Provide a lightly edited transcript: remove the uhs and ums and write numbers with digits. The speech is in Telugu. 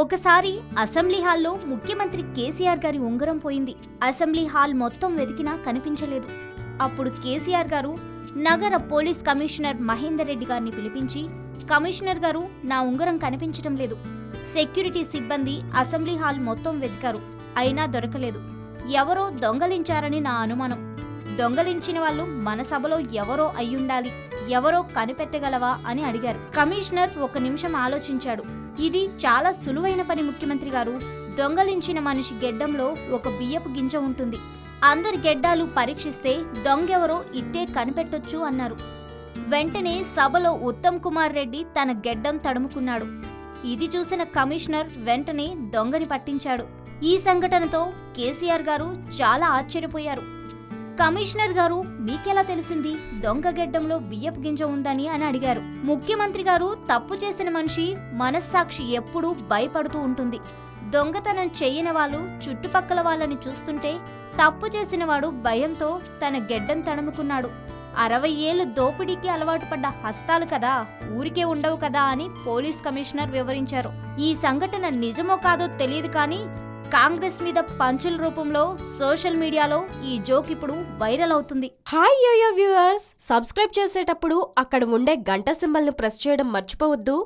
ఒకసారి అసెంబ్లీ హాల్లో ముఖ్యమంత్రి కేసీఆర్ గారి ఉంగరం పోయింది. అసెంబ్లీ హాల్ మొత్తం వెతికినా కనిపించలేదు. అప్పుడు కేసీఆర్ గారు నగర పోలీస్ కమిషనర్ మహేందర్ రెడ్డి గారిని పిలిపించి, కమిషనర్ గారు, నా ఉంగరం కనిపించడం లేదు. సెక్యూరిటీ సిబ్బంది అసెంబ్లీ హాల్ మొత్తం వెతికారు, అయినా దొరకలేదు. ఎవరో దొంగలించారని నా అనుమానం. దొంగలించిన వాళ్ళు మన సభలో ఎవరో అయ్యుండాలి, ఎవరో కనిపెట్టగలవా అని అడిగారు. కమిషనర్ ఒక నిమిషం ఆలోచించాడు. ఇది చాలా సులువైన పని ముఖ్యమంత్రి గారు. దొంగలించిన మనిషి గెడ్డంలో ఒక బియ్యపు గింజ ఉంటుంది. అందరి గెడ్డాలు పరీక్షిస్తే దొంగెవరో ఇట్టే కనిపెట్టొచ్చు అన్నారు. వెంటనే సభలో ఉత్తమ్ కుమార్ రెడ్డి తన గెడ్డం తడుముకున్నాడు. ఇది చూసిన కమిషనర్ వెంటనే దొంగని పట్టించాడు. ఈ సంఘటనతో కేసీఆర్ గారు చాలా ఆశ్చర్యపోయారు. కమిషనర్ గారు, మీకెలా తెలిసింది దొంగ గెడ్డంలో బియ్యపు గింజ ఉందని అని అడిగారు. ముఖ్యమంత్రి గారు, తప్పు చేసిన మనిషి మనస్సాక్షి ఎప్పుడూ భయపడుతూ ఉంటుంది. దొంగతనం చేయని వాళ్ళు చుట్టుపక్కల వాళ్ళని చూస్తుంటే తప్పు చేసిన వాడు భయంతో తన గెడ్డం తడుముకున్నాడు. 60 ఏళ్లు దోపిడీకి అలవాటు పడ్డ హస్తాలు కదా, ఊరికే ఉండవు కదా అని పోలీస్ కమిషనర్ వివరించారు. ఈ సంఘటన నిజమో కాదో తెలియదు కానీ కాంగ్రెస్ మీద పంచుల రూపంలో సోషల్ మీడియాలో ఈ జోక్ ఇప్పుడు వైరల్ అవుతుంది. హాయ్ యోయో వ్యూవర్స్, సబ్స్క్రైబ్ చేసేటప్పుడు అక్కడ ఉండే గంట సింబల్ ను ప్రెస్ చేయడం మర్చిపోవద్దు.